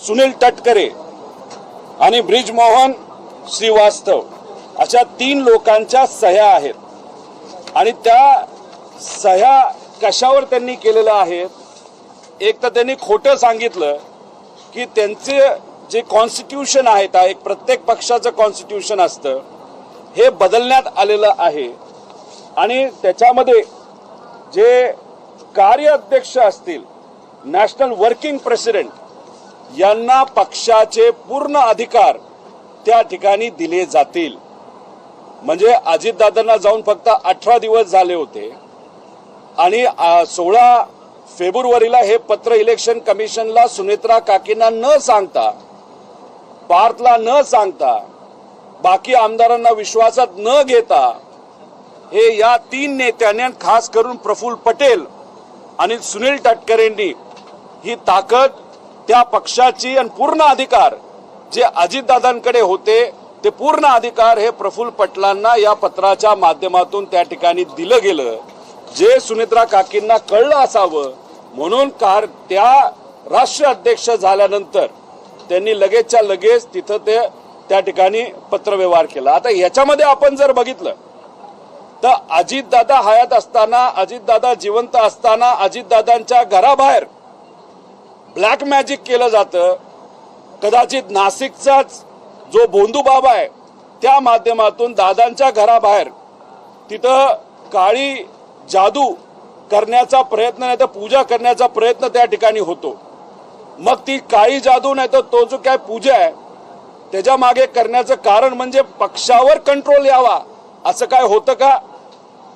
सुनील तटकरे आणि ब्रिजमोहन श्रीवास्तव अशा 3 लोकांच्या सह्या आहेत आणि त्या सह्या कशावर त्यांनी केलेल्या आहेत. एक तर त्यांनी खोटं सांगितलं की त्यांचे जे कॉन्स्टिट्यूशन आहे, एक प्रत्येक पक्षाचं कॉन्स्टिट्यूशन असतं, हे बदलण्यात आलेलं आहे आणि त्याच्यामध्ये जे कार्याध्यक्ष असतील, नॅशनल वर्किंग प्रेसिडेंट, यांना पक्षाचे पूर्ण अधिकार त्या ठिकाणी दिले जातील. म्हणजे अजितदादांना जाऊन फक्त 18 दिवस झाले होते आणि 16 फेब्रुवारीला हे पत्र इलेक्शन कमिशनला सुनेत्रा काकींना न सांगता, पार्थला न सांगता, बाकी आमदारांना विश्वासात न घेता हे या 3 नेत्यांनी, खास करून प्रफुल्ल पटेल आणि सुनील तटकरेंनी ही ताकद त्या पक्षाची आणि पूर्ण अधिकार जे अजितदादांकडे होते ते पूर्ण अधिकार हे प्रफुल्ल पटेलांना या पत्राच्या माध्यमातून त्या ठिकाणी दिलं गेलं. जे सुनेत्रा काकींना कळलं असावं म्हणून त्या राष्ट्रीय अध्यक्ष झाल्यानंतर त्यांनी लगेचच्या लगेच तिथं त्या ठिकाणी पत्रव्यवहार केला. आता याच्यामध्ये आपण जर बघितलं तर अजितदादा हयात असताना, अजितदादा जिवंत असताना अजितदादांच्या घराबाहेर ब्लॅक मॅजिक केलं जातं. कदाचित नाशिकचाच जो बोंधू बाबा आहे त्या माध्यमातून दादांच्या घराबाहेर तिथं काळी जादू करण्याचा प्रयत्न, नाही तर पूजा करण्याचा प्रयत्न त्या ठिकाणी होतो. मग ती काळी जादू नाही तर तो जो काय पूजा आहे त्याच्या मागे करण्याचं कारण म्हणजे पक्षावर कंट्रोल यावा असं काय होतं का.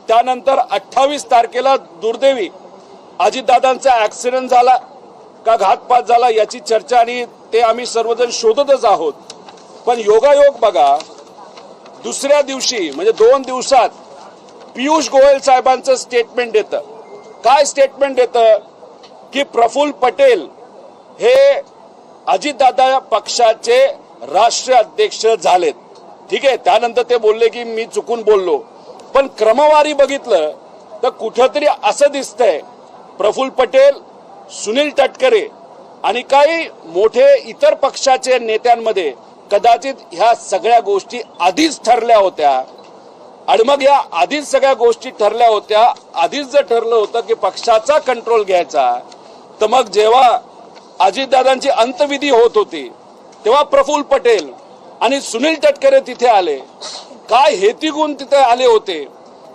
त्यानंतर 28 तारखेला दुर्दैवी अजितदादांचा ऍक्सिडेंट झाला का घातपात झाला याची चर्चा आणि ते आम्ही सर्वजण शोधतच आहोत. पण योगायोग बघा, दुसऱ्या दिवशी म्हणजे 2 दिवसात पियुष गोयल साहेबांचं स्टेटमेंट येतं. काय स्टेटमेंट येतं की प्रफुल्ल पटेल हे अजितदादा पक्षाचे राष्ट्रीय अध्यक्ष झालेत. ठीक आहे, त्यानंतर ते बोलले की मी चुकून बोललो, पण क्रमवारी बघितलं तर कुठंतरी असं दिसतंय प्रफुल्ल पटेल, सुनील तटकरे आणि काही मोठे इतर पक्षाचे नेत्यांमध्ये कदाचित ह्या सगळ्या गोष्टी आधीच ठरल्या होत्या. आणि मग या आधीच सगळ्या गोष्टी ठरल्या होत्या, आधीच जर ठरलं होतं की पक्षाचा कंट्रोल घ्यायचा, तर मग जेव्हा अजितदादांची अंत्यविधी होत होती तेव्हा प्रफुल्ल पटेल आणि सुनील तटकरे तिथे आले. काय हेतू गुण तिथे आले होते,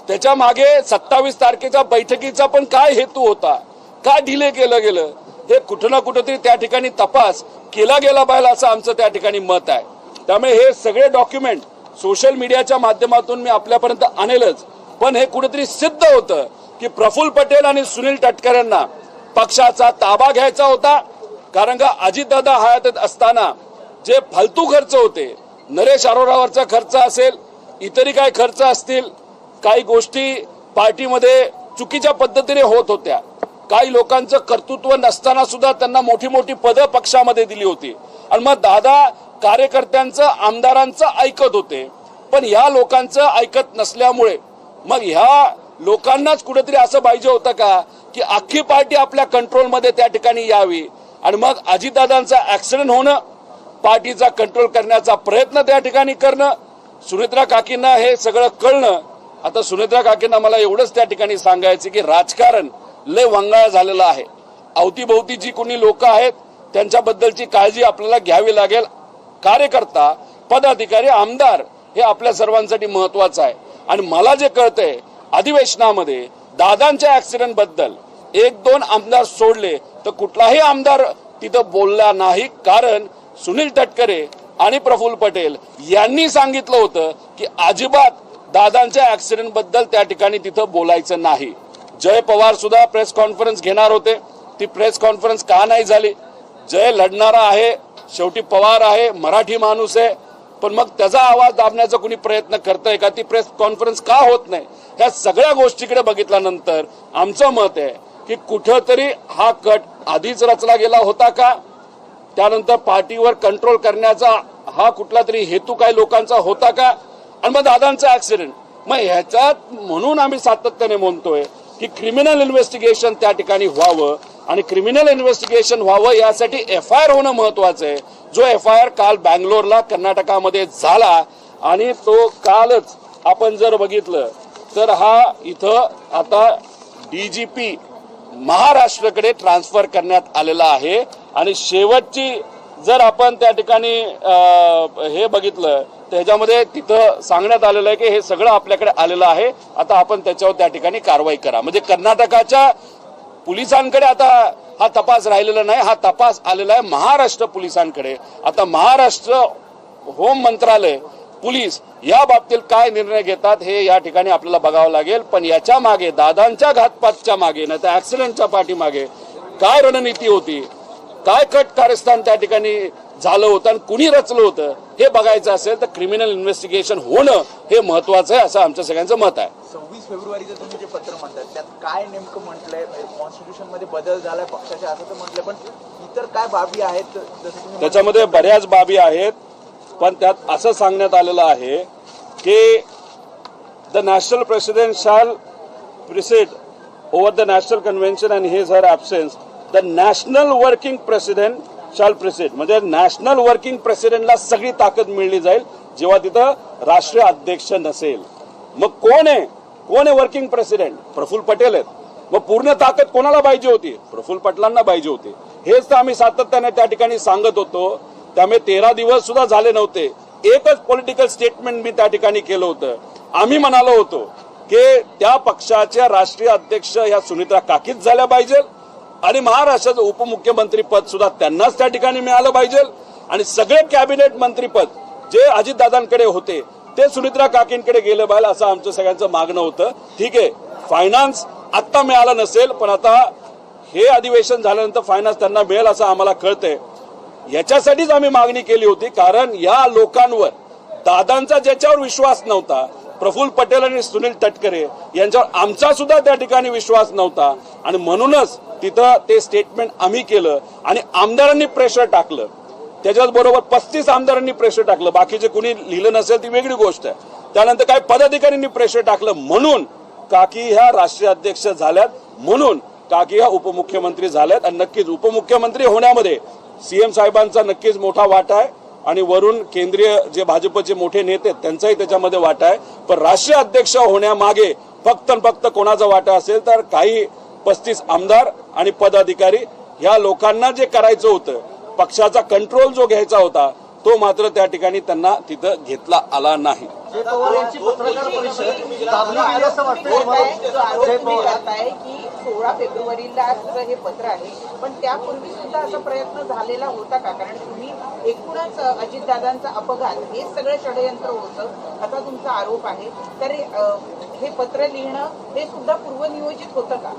त्याच्या मागे 27 तारखेच्या बैठकीचा पण काय हेतू होता, का डिले केलं गेलं, हे कुठं ना कुठंतरी त्या ठिकाणी तपास केला गेला पाहिजे असं आमचं त्या ठिकाणी मत आहे. त्यामुळे हे सगळे डॉक्युमेंट सोशल मीडियाच्या माध्यमातून मी आपल्यापर्यंत आणेलच. पण हे कुठेतरी सिद्ध होतं की प्रफुल्ल पटेल आणि सुनील तटकरेंना पक्षाचा ताबा घ्यायचा होता. कारण का अजितदादा हयात असताना जे फालतू खर्च होते, नरेश अरोरावरचा खर्च असेल, इतरही काही खर्च असतील, काही गोष्टी पार्टीमध्ये चुकीच्या पद्धतीने होत होत्या. काही लोकांचं कर्तृत्व नसताना सुद्धा त्यांना मोठी मोठी पदं पक्षामध्ये दिली होती आणि मग दादा कार्यकर्त्यांचं, आमदारांचं ऐकत होते. पण ह्या लोकांचं ऐकत नसल्यामुळे मग ह्या लोकांनाच कुठेतरी असं पाहिजे होतं का की अख्खी पार्टी आपल्या कंट्रोलमध्ये त्या ठिकाणी यावी आणि मग अजितदादांचा ऍक्सिडेंट होणं, पार्टीचा कंट्रोल करण्याचा प्रयत्न त्या ठिकाणी करणं. सुनेत्रा काकींना हे सगळं कळणं. आता सुनेत्रा काकींना मला एवढंच त्या ठिकाणी सांगायचं की राजकारण लय वंगाळ झालेलं आहे. अवतीभोवती जी कोणी लोक आहेत त्यांच्याबद्दलची काळजी आपल्याला घ्यावी लागेल. कार्यकर्ता, पदाधिकारी, आमदार हे आपल्या सर्वांसाठी महत्वाचं आहे. आणि मला जे कळतंय अधिवेशनामध्ये दादांच्या ऍक्सिडेंट बद्दल 1-2 आमदार सोडले तर कुठलाही आमदार तिथं बोलला नाही. कारण सुनील तटकरे आणि प्रफुल्ल पटेल यांनी सांगितलं होतं की अजिबात दादांच्या ऍक्सिडेंट बद्दल त्या ठिकाणी तिथं बोलायचं नाही. जय पवार सुद्धा प्रेस कॉन्फरन्स घेणार होते, ती प्रेस कॉन्फरन्स का नाही झाली. जय लढणारा आहे, शेवटी पवार आहे, मराठी माणूस आहे, पण मग त्याचा आवाज दाबण्याचा कुणी प्रयत्न करतंय का, ती प्रेस कॉन्फरन्स का होत नाही. ह्या सगळ्या गोष्टीकडे बघितल्यानंतर आमचं मत आहे की कुठंतरी हा कट आधीच रचला गेला होता का, त्यानंतर पार्टीवर कंट्रोल करण्याचा हा कुठला तरी हेतू काही लोकांचा होता का, आणि मग दादांचा ऍक्सिडेंट. मग ह्याच्यात म्हणून आम्ही सातत्याने म्हणतोय की क्रिमिनल इन्व्हेस्टिगेशन त्या ठिकाणी व्हावं आणि क्रिमिनल इन्व्हेस्टिगेशन व्हावं यासाठी FIR होणं महत्वाचं आहे. जो FIR काल बँगलोरला कर्नाटकामध्ये झाला आणि तो कालच आपण जर बघितलं तर हा इथं आता DGP महाराष्ट्राकडे ट्रान्सफर करण्यात आलेला आहे. आणि शेवटची जर आपण त्या ठिकाणी हे बघितलं तर ह्याच्यामध्ये तिथं सांगण्यात आलेलं आहे की हे सगळं आपल्याकडे आलेलं आहे, आता आपण त्याच्यावर त्या ठिकाणी कारवाई करा. म्हणजे कर्नाटकाच्या पोलिसांकडे आता हा तपास राहिलेला नाही, हा तपास आलेला आहे महाराष्ट्र पोलिसांकडे. आता महाराष्ट्र होम मंत्रालय पोलीस या बाबतीत काय निर्णय घेतात हे या ठिकाणी आपल्याला बघावं लागेल. पण याच्या मागे दादांच्या घातपातच्या मागे नाही तर ऍक्सिडेंटच्या पाठीमागे काय रणनीती होती, काय कट कारस्थान त्या ठिकाणी झालं होतं आणि कुणी रचलं होतं हे बघायचं असेल तर क्रिमिनल इन्व्हेस्टिगेशन होणं हे महत्वाचं आहे असं आमच्या सगळ्यांचं मत आहे. 26 फेब्रुवारीचं तुम्ही जे पत्र म्हणतात त्यात काय नेमकं म्हटलंय? कॉन्स्टिट्यूशन मध्ये बदल झालाय पक्षाच्या असं तर म्हटलंय, पण इतर काय बाबी आहेत जसं तुम्ही त्याच्यामध्ये बऱ्याच बाबी आहेत. पण त्यात असं सांगण्यात आलेलं आहे की the national president shall preside over the national convention and his her absence the national working president shall preside. म्हणजे नॅशनल वर्किंग प्रेसिडेंटला सगळी ताकद मिळली जाईल जेव्हा तिथं राष्ट्रीय अध्यक्ष नसेल. मग कोण आहे वर्किंग प्रेसिडेंट? प्रफुल्ल पटेल आहेत. मग पूर्ण ताकद कोणाला पाहिजे होती? प्रफुल्ल पटेलांना पाहिजे होती. हेच तर आम्ही सातत्याने त्या ठिकाणी सांगत होतो. त्यामुळे 13 दिवस सुद्धा झाले नव्हते. एकच पॉलिटिकल स्टेटमेंट मी त्या ठिकाणी केलं होतं. आम्ही म्हणालो होतो की त्या पक्षाच्या राष्ट्रीय अध्यक्ष या सुनित्रा काकीच झाल्या पाहिजे आणि महाराष्ट्राचं उपमुख्यमंत्री पद सुद्धा त्यांनाच त्या ठिकाणी मिळालं पाहिजे आणि सगळे कॅबिनेट मंत्रीपद जे अजितदादांकडे होते ते सुनित्रा काकींकडे गेले पाहिजे असं आमचं सगळ्यांचं मागणं होतं. ठीक आहे, फायनान्स आत्ता मिळालं नसेल पण आता हे अधिवेशन झाल्यानंतर फायनान्स त्यांना मिळेल असं आम्हाला कळतंय. याच्यासाठीच आम्ही मागणी केली होती कारण या लोकांवर दादांचा ज्याच्यावर विश्वास नव्हता, प्रफुल्ल पटेल आणि सुनील तटकरे यांच्यावर आमचा सुद्धा त्या ठिकाणी विश्वास नव्हता आणि म्हणूनच तिथं ते स्टेटमेंट आम्ही केलं आणि आमदारांनी प्रेशर टाकलं. त्याच्याचबरोबर 35 आमदारांनी प्रेशर टाकलं. बाकीचे कुणी लिहिलं नसेल ती वेगळी गोष्ट आहे. त्यानंतर काही पदाधिकाऱ्यांनी प्रेशर टाकलं म्हणून काकी ह्या राष्ट्रीय अध्यक्ष झाल्यात, म्हणून काकी ह्या उपमुख्यमंत्री झाल्यात आणि नक्कीच उपमुख्यमंत्री होण्यामध्ये CM साहेबांचा नक्कीच मोठा वाटा आहे आणि वरून केंद्रीय जे भाजपचे मोठे नेते त्यांचाही त्याच्यामध्ये वाटा आहे. पण राष्ट्रीय अध्यक्ष होण्यामागे फक्त कोणाचा वाटा असेल तर काही 35 आमदार आणि पदाधिकारी या लोकांना जे करायचं होतं, पक्षाचा कंट्रोल जो घ्यायचा होता तो मात्र त्या ठिकाणी त्यांना तिथं घेतला आला नाही. की 16 फेब्रुवारीला हे पत्र आहे पण त्यापूर्वी सुद्धा असा प्रयत्न झालेला होता का? कारण तुम्ही एकूणच अजितदादांचा अपघात हे सगळं षडयंत्र होतं असा तुमचा आरोप आहे. तर हे पत्र लिहिणं हे सुद्धा पूर्वनियोजित होतं का?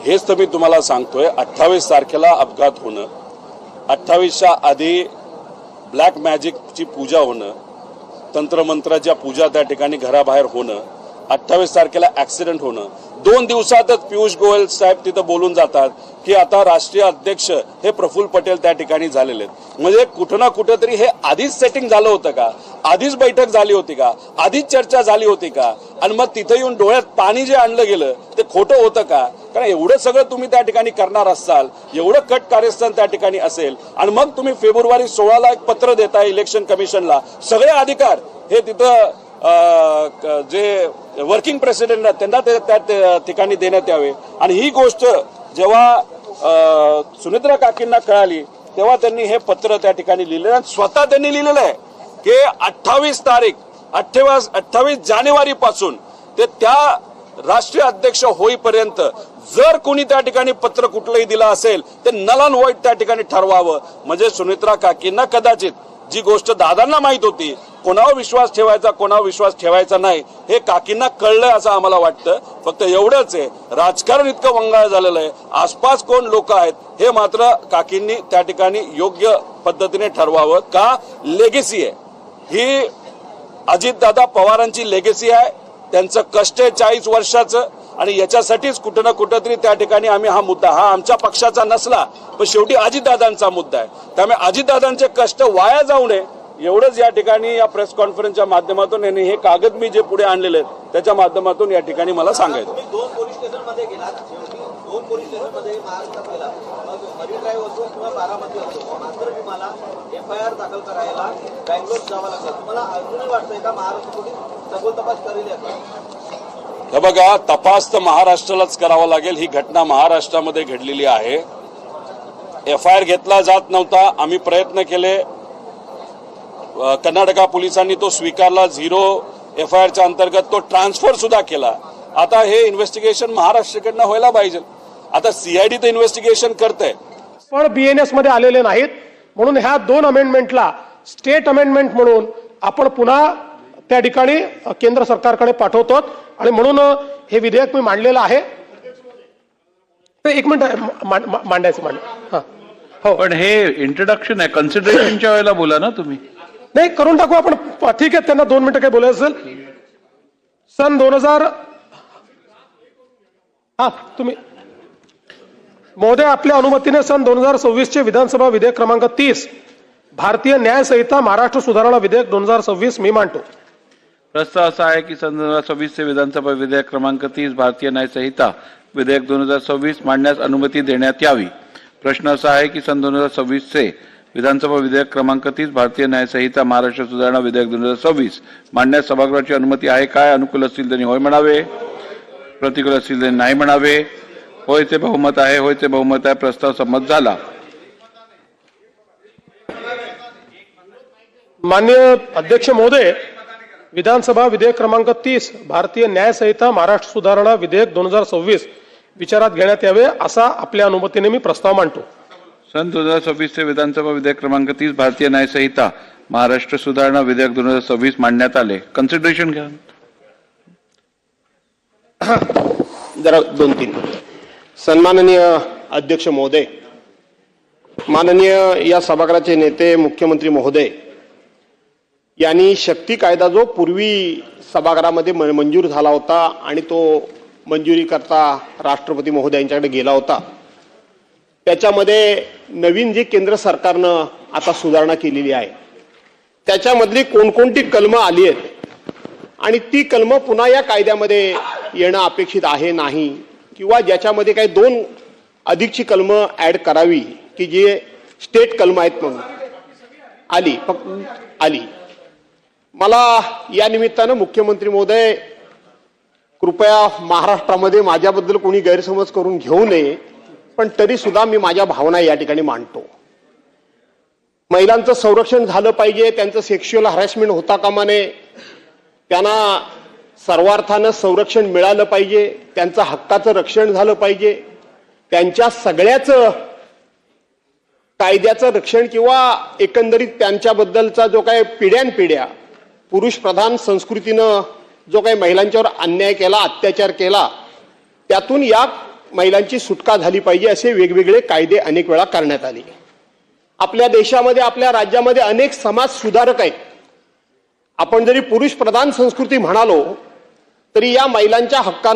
हेच तर मी तुम्हाला सांगतोय. 28 तारखेला अपघात होणं, 28च्या आधी ब्लॅक मॅजिकची पूजा होणं, तंत्रमंत्राच्या पूजा त्या ठिकाणी घराबाहेर होणं, 28 तारखेला ऍक्सिडेंट होणं, 2 दिवसातच पियुष गोयल साहेब तिथं बोलून जातात की आता राष्ट्रीय अध्यक्ष हे प्रफुल्ल पटेल त्या ठिकाणी झालेले आहेत. म्हणजे कुठं ना कुठंतरी हे आधीच सेटिंग झालं होतं का? आधीच बैठक झाली होती का? आधीच चर्चा झाली होती का? आणि मग तिथं येऊन डोळ्यात पाणी जे आणलं गेलं ते खोटं होतं का? कारण एवढं सगळं तुम्ही त्या ठिकाणी करणार असाल, एवढं कट कार्यस्थान त्या ठिकाणी असेल आणि मग तुम्ही फेब्रुवारी 16ला एक पत्र देताय इलेक्शन कमिशनला, सगळे अधिकार हे तिथं जे वर्किंग प्रेसिडेंट आहेत त्यांना त्या ठिकाणी देण्यात यावे. आणि ही गोष्ट जेव्हा सुनित्रा काकींना कळाली तेव्हा त्यांनी हे पत्र त्या ठिकाणी लिहिलेलं आणि स्वतः त्यांनी लिहिलेलं आहे की 28 जानेवारी पासून ते त्या राष्ट्रीय अध्यक्ष होईपर्यंत जर कोणी त्या ठिकाणी पत्र कुठलंही दिलं असेल ते नल अँड व्हाईट त्या ठिकाणी ठरवावं. म्हणजे सुनित्रा काकींना कदाचित जी गोष्ट दादांना माहित होती, कोणावर विश्वास ठेवायचा कोणावर विश्वास ठेवायचा नाही, हे काकींना कळलंय असं आम्हाला वाटतं. फक्त एवढंच आहे, राजकारण इतकं वंगाळ झालेलं आहे, आसपास कोण लोक आहेत हे मात्र काकींनी त्या ठिकाणी योग्य पद्धतीने ठरवावं. का? लेगेसी आहे ही, अजितदादा पवारांची लेगेसी आहे, त्यांचं कष्ट आहे 40 वर्षाचं आणि याच्यासाठीच कुठं ना कुठंतरी त्या ठिकाणी आम्ही हा मुद्दा, हा आमच्या पक्षाचा नसला पण शेवटी अजितदादांचा मुद्दा आहे. त्यामुळे अजितदादांचे कष्ट वाया जाऊ नये एवढंच या ठिकाणी या प्रेस कॉन्फरन्सच्या माध्यमातून आणि हे कागद मी जे पुढे आणलेले आहेत त्याच्या माध्यमातून या ठिकाणी मला सांगायचं. 2 पोलीस स्टेशनमध्ये गेलात, दोन पोलीस स्टेशनमध्ये महाराष्ट्रात गेला, मग मरीन ड्राईव्ह असो किंवा बारामती असो, मात्र तुम्हाला FIR दाखल करायला बँगलोर जावं लागलं. तुम्हाला अजूनही वाटतंय का महाराष्ट्र पोलीस सखोल तपास करेल याचा? हे बघा, तपास तर महाराष्ट्रालाच करावा लागेल. ही घटना महाराष्ट्रामध्ये घडलेली आहे. FIR घेतला जात नव्हता. आम्ही प्रयत्न केले, कर्नाटका पोलिसांनी तो स्वीकारला. 0 FIRच्या अंतर्गत तो ट्रान्सफर सुद्धा केला. आता हे इन्व्हेस्टिगेशन महाराष्ट्राकडनं व्हायला पाहिजे. आता CID तर इन्व्हेस्टिगेशन करते, पण BNS मध्ये आलेले नाहीत. म्हणून ह्या 2 अमेंडमेंटला स्टेट अमेंडमेंट म्हणून आपण पुन्हा त्या ठिकाणी केंद्र सरकारकडे पाठवतो आणि म्हणून हे विधेयक मी मांडलेलं आहे. एक मिनिट मांडायचं हा हो, पण हे इंट्रोडक्शन आहे, कन्सिडरेशनच्या वेळेला बोला ना तुम्ही. नाही करून टाकू आपण. ठीक आहे, त्यांना 2 मिनिटं काही बोलायचं असेल. सन 2000 हा तुम्ही महोदय, आपल्या अनुमतीने सन 2026 चे विधानसभा विधेयक क्रमांक 30 भारतीय न्याय संहिता महाराष्ट्र सुधारणा विधेयक 2026 मी मांडतो. प्रस्ताव असा आहे की सन 2026 चे विधानसभा विधेयक क्रमांक 30 भारतीय न्याय संहिता विधेयक 2026 मांडण्यास अनुमती देण्यात यावी. प्रश्न असा आहे की सन 2026 चे विधानसभा विधेयक क्रमांक 30 भारतीय न्याय संहिता महाराष्ट्र सुधारणा विधेयक 2026 मांडण्यास सभागृहाची अनुमती आहे काय? अनुकूल असतील त्यांनी होय म्हणावे, प्रतिकूल असतील त्यांनी नाही म्हणावे. होयचे बहुमत आहे, होयचे बहुमत आहे. प्रस्ताव संमत झाला. माननीय अध्यक्ष महोदय, विधानसभा विधेयक क्रमांक 30 भारतीय न्याय संहिता महाराष्ट्र सुधारणा विधेयक 2026 विचारात घेण्यात यावे असा आपल्या अनुमतीने मी प्रस्ताव मांडतो. सन 2026 चे विधानसभा विधेयक क्रमांक 30 भारतीय न्याय संहिता महाराष्ट्र सुधारणा विधेयक 2026 मांडण्यात आले. कन्सिडरेशन घ्या. जरा 2-3. सन्माननीय अध्यक्ष महोदय, माननीय या सभागृहाचे नेते मुख्यमंत्री महोदय यांनी शक्ती कायदा जो पूर्वी सभागृहामध्ये मंजूर झाला होता आणि तो मंजुरी करता राष्ट्रपती महोदयांच्याकडे गेला होता, त्याच्यामध्ये नवीन जी केंद्र सरकारनं आता सुधारणा केलेली आहे त्याच्यामधली कोणकोणती कलमं आली आहेत आणि ती कलमं पुन्हा या कायद्यामध्ये येणं अपेक्षित आहे नाही, किंवा ज्याच्यामध्ये काही 2 अधिकची कलमं ऍड करावी की जे स्टेट कलमं आहेत म्हणून आली. मला या निमित्तानं मुख्यमंत्री महोदय, कृपया महाराष्ट्रामध्ये माझ्याबद्दल कोणी गैरसमज करून घेऊ नये, पण तरी सुद्धा मी माझ्या भावना या ठिकाणी मांडतो. महिलांचं संरक्षण झालं पाहिजे, त्यांचं सेक्शुअल हॅरेसमेंट होता कामा नये, त्यांना सर्वार्थानं संरक्षण मिळालं पाहिजे, त्यांचं हक्काचं रक्षण झालं पाहिजे, त्यांच्या सगळ्याच कायद्याचं रक्षण किंवा एकंदरीत त्यांच्याबद्दलचा जो काही पिढ्यानपिढ्या पुरुष प्रधान संस्कृतीनं जो काही महिलांच्यावर अन्याय केला, अत्याचार केला, त्यातून या महिलांची सुटका झाली पाहिजे असे वेगवेगळे कायदे अनेक वेळा करण्यात आले. आपल्या देशामध्ये, आपल्या राज्यामध्ये अनेक समाज सुधारक आहेत. आपण जरी पुरुष प्रधान संस्कृती म्हणालो तरी या महिलांच्या हक्कांचा